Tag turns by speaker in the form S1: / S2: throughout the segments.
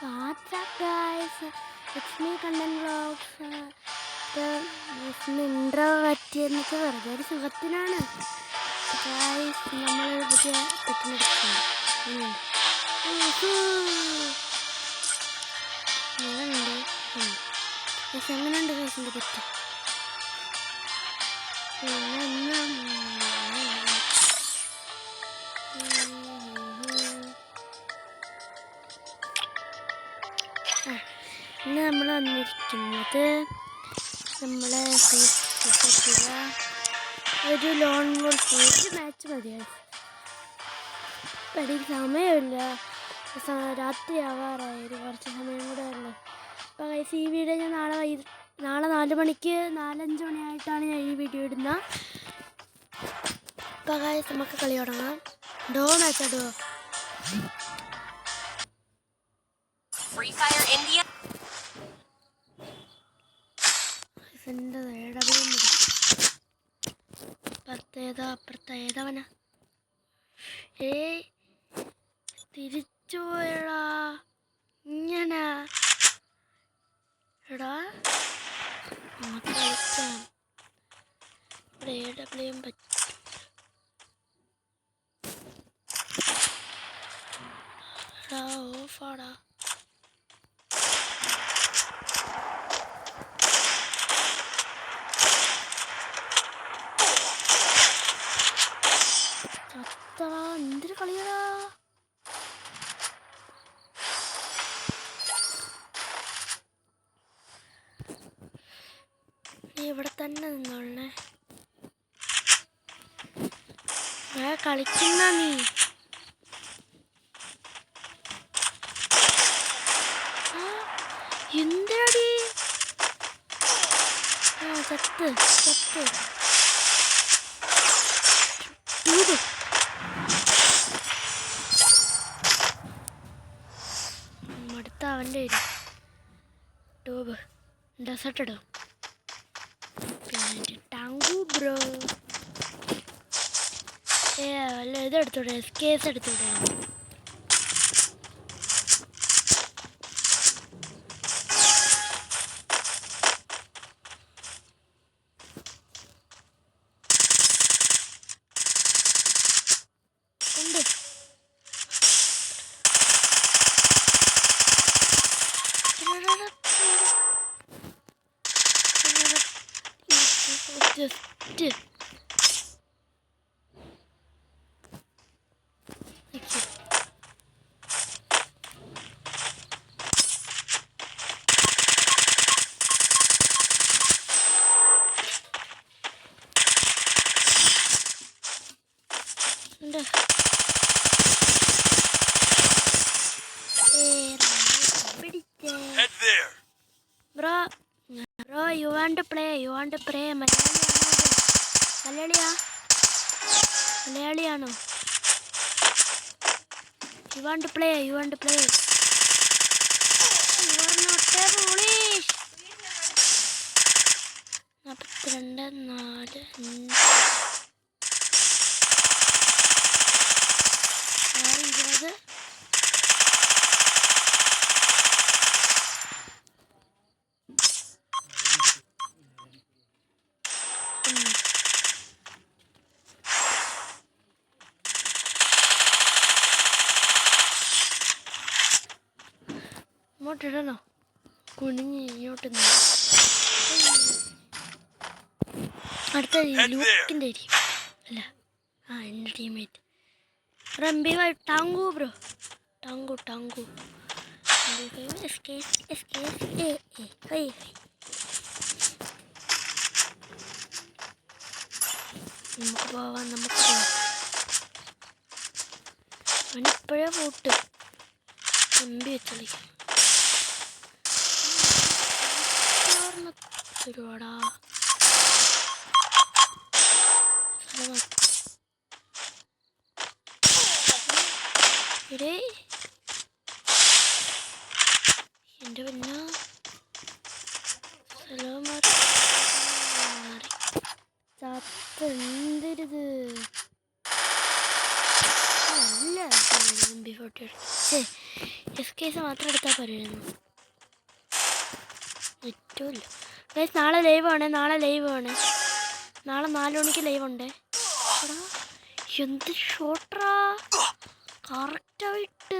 S1: What's up guys? It's me Content Vlogs. Intro പറ്റിയെന്ന് വെച്ചാൽ വെറുതെ ഒരു സുഖത്തിനാണ് ഗായ്സ്. നമ്മൾ പുതിയ പെട്ടെന്നെടുക്കുന്നുണ്ട്. എങ്ങനെയുണ്ട് ഗായ്സിൻ്റെ പറ്റി? ഇന്ന് നമ്മൾ വന്നിരിക്കുന്നത് നമ്മളെ ഒരു ലോൺ വോൾഫ് ഒരു മാച്ച് മതിയായി. പഠിക്ക് സമയമില്ല, രാത്രി ആവാറായി, കുറച്ച് സമയം കൂടെ ഉള്ളു. അപ്പോൾ ഗൈസ് ഈ വീഡിയോ ഞാൻ നാളെ 4 മണിക്ക് 4-5 മണിയായിട്ടാണ് ഞാൻ ഈ വീഡിയോ ഇടുന്നത്. അപ്പോൾ ഗൈസ് നമുക്ക് കളി തുടങ്ങാം. ഡോ മാച്ച് ഡോ
S2: Free Fire India.
S1: അപ്പുറത്തേതവന തിരിച്ചു പോയടാ. ഇങ്ങനെ എടാ നമുക്ക് കളിക്കാം. ഇവിടെ AWM പറ്റാ ഓഫാടാ. എന്തൊരു കളിയാടാ. നീ ഇവിടെ തന്നെ നിന്നോളേ. കളിക്കുന്ന നീ എന്തിനടി ചത്ത് അടുത്ത അവൻ്റെ ട്യൂബ് ഡെസേർട്ട് ഇടും. പിന്നെ ടാങ്കു ബ്രോ വല്ല ഇതെടുത്തൂടെ, സ്കേസ് എടുത്തൂടെ? Just
S2: Head there.
S1: Bro, you want to play? മലയാളിയാണോ? You want to play? You are not a foolish. 42 4 20 ഇങ്ങോട്ടിടണോ? കുനിഞ്ഞ് ഇങ്ങോട്ട് അടുത്ത ലൂക്കിൻ്റെ ആയിരിക്കും അല്ല. എൻ്റെ teammate MP5 thank you bro. Thank you നമുക്ക് പോവാം. അവനിപ്പോഴേ പോട്ട് MP വെച്ച് കളിക്കാം. ഒരുപാടാ എൻ്റെ പിന്നെ ചത്തെന്തരുത് അല്ല MP40 ടെസ്റ്റ് കേസ് മാത്രം എടുത്താൽ പോരായിരുന്നു. നെറ്റുമില്ല ഗൈസ്. നാളെ ലൈവ് ആണ്. നാളെ 4 മണിക്ക് ലൈവ് ഉണ്ട്. എന്ത് ഷോട്ടറാ കറക്റ്റായിട്ട്.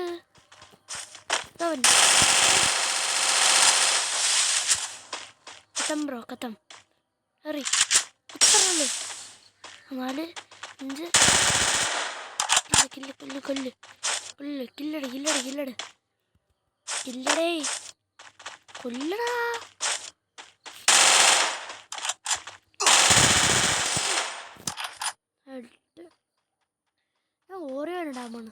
S1: കത്തം ബ്രോ കത്തം. എറി അത്രല്ലേ. 4 5 കില്ലടേ കൊല്ലടാ. ഓരോ ഡാമാണ്.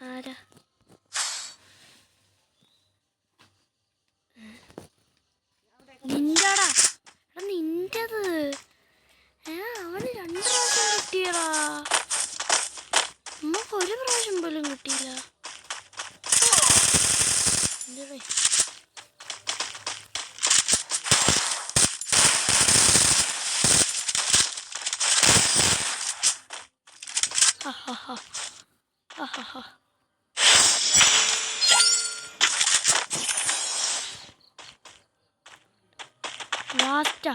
S1: ആരാ നിന്റെടാ നിന്റത്. അവന് 2 പ്രാവശ്യം കിട്ടിയടാ. നമുക്ക് 1 പ്രാവശ്യം പോലും കിട്ടിയില്ല. ലാസ്റ്റാ.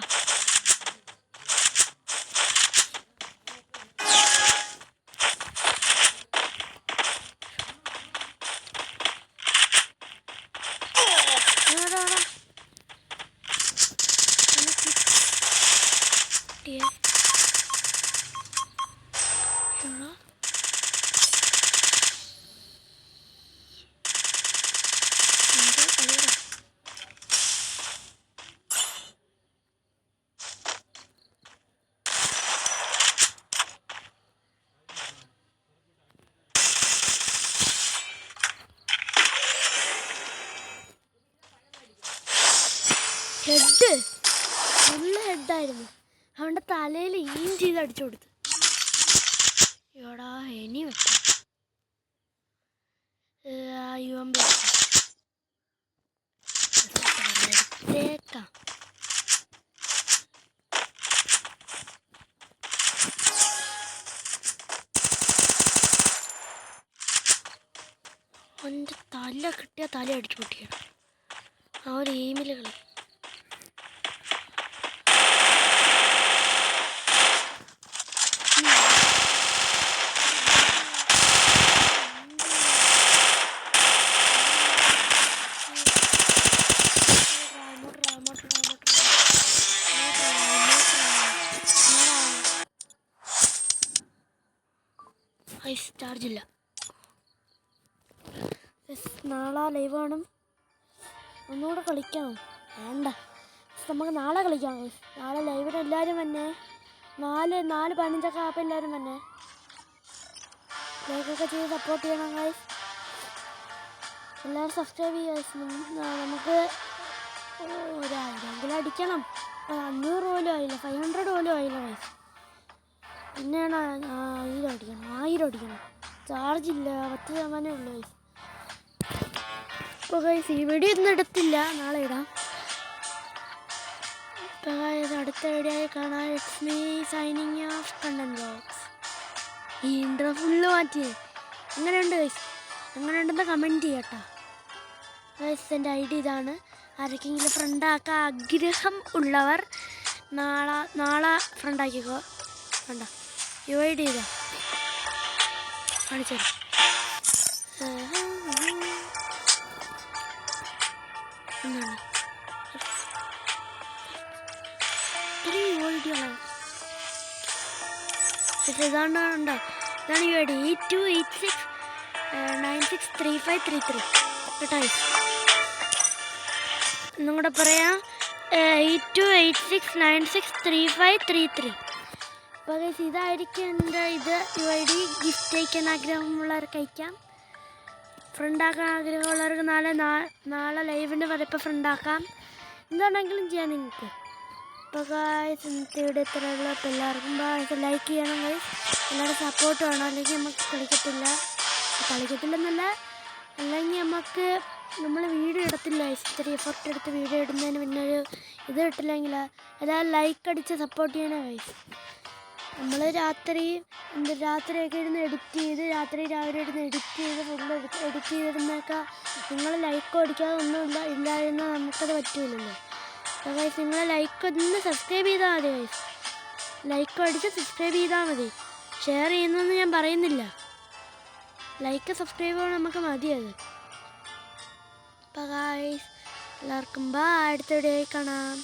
S1: ഹെഡ് ഫുള്ള് ഹെഡായിരുന്നു. അവൻ്റെ തലയിൽ ഈം ചെയ്ത് അടിച്ചു കൊടുത്ത്. എടാ ഇനി വെക്കാം. തേക്കാം. അവൻ്റെ തല കിട്ടിയ തല അടിച്ചു പൊട്ടിയാണ്. ആ ഒരു എയിമിൽ കളി. ഐസ് ചാർജില്ല. നാളെ ലൈവ് കാണും. ഒന്നുകൂടെ കളിക്കാം. വേണ്ട, നമുക്ക് നാളെ കളിക്കാം. നാളെ ലൈവിന് എല്ലാവരും തന്നെ 4:15 ആപ്പം എല്ലാവരും തന്നെ ലൈക്കൊക്കെ ചെയ്ത് സപ്പോർട്ട് ചെയ്യണം ഗൈസ്. എല്ലാവരും സബ്സ്ക്രൈബ് ചെയ്യുക. നമുക്ക് 1000 അടിക്കണം. 500 പോലും ആയില്ല, 500 പോലും ആയില്ല ഗൈസ്. പിന്നെയാണ് 1000 അടിക്കണം. ചാർജില്ല, 10% ഉള്ളൂ ഗൈസ്. അപ്പോൾ ഗൈസ് ഈ വീഡിയോ ഒന്നും എടുത്തില്ല, നാളെ ഇടാം. അപ്പോൾ ഗൈസ് അടുത്ത വീഡിയോ ആയി കാണാം. It's me signing off content vlogs. ഈ ഇൻട്രോ ഫുള്ള് മാറ്റിയേ. എങ്ങനെയുണ്ട് ഗൈസ്? എങ്ങനെയുണ്ടെന്ന് കമൻറ്റ് ചെയ്യട്ടോ ഗൈസ്. എൻ്റെ ID ഇതാണ്. ആർക്കെങ്കിലും ഫ്രണ്ടാക്കാൻ ആഗ്രഹം ഉള്ളവർ നാളെ ഫ്രണ്ടാക്കിക്കോ. വേണ്ട UID ഇതാ കാണിച്ചു. ഇതാണ് ഉണ്ടോ? ഇതാണ് UID 8286963533 കേട്ടോ. ഒന്നും കൂടെ പറയാം, 8286963533. അപ്പോൾ ഗൈസ് ഇതായിരിക്കും എൻ്റെ UID. ഗിഫ്റ്റ് അയക്കാൻ ആഗ്രഹമുള്ളവർക്ക് അയക്കാം. ഫ്രണ്ടാക്കാൻ ആഗ്രഹമുള്ളവർക്ക് നാളെ ലൈവിൻ്റെ വരപ്പോൾ ഫ്രണ്ടാക്കാം. എന്താണെങ്കിലും ചെയ്യാം നിങ്ങൾക്ക്. അപ്പോൾ ഗൈസ് ഇന്നത്തെ വീഡിയോ ഇത്രയുള്ളൂ. അപ്പോൾ എല്ലാവർക്കും ലൈക്ക് ചെയ്യണം ഗൈസ്. എല്ലാവരും സപ്പോർട്ട് വേണം, അല്ലെങ്കിൽ നമുക്ക് കളിക്കത്തില്ലെന്നല്ല, അല്ലെങ്കിൽ നമുക്ക് നമ്മൾ വീഡിയോ ഇടത്തില്ല ഗൈസ്. ഇത്തിരി എഫർട്ട് എടുത്ത് വീഡിയോ ഇടുന്നതിന് പിന്നെ ഒരു ഇത് കിട്ടില്ലെങ്കിൽ എല്ലാവരും ലൈക്ക് അടിച്ച് സപ്പോർട്ട് ചെയ്യണേ ഗൈസ്. നമ്മൾ രാത്രിയൊക്കെ ഇരുന്ന് എഡിറ്റ് ചെയ്ത് രാവിലെ ഇരുന്ന് എഡിറ്റ് ചെയ്ത് ഫുള്ള് എഡിറ്റ് ചെയ്തിരുന്നൊക്കെ നിങ്ങൾ ലൈക്ക് അടിക്കാതെ ഒന്നും ഇല്ലായിരുന്നാൽ നമുക്കത് പറ്റില്ലല്ലോ. അപ്പോൾ ഗൈസ് നിങ്ങൾ ലൈക്ക് ഒന്ന് സബ്സ്ക്രൈബ് ചെയ്താൽ മതി ഗൈസ്. ലൈക്ക് അടിച്ച് സബ്സ്ക്രൈബ് ചെയ്താൽ മതി. ഷെയർ ചെയ്യുന്നതെന്ന് ഞാൻ പറയുന്നില്ല. ലൈക്ക് സബ്സ്ക്രൈബ് നമുക്ക് മതി അത്. അപ്പോൾ ഗൈസ് എല്ലാവർക്കും ബൈ. അടുത്ത വീഡിയോയിൽ കാണാം.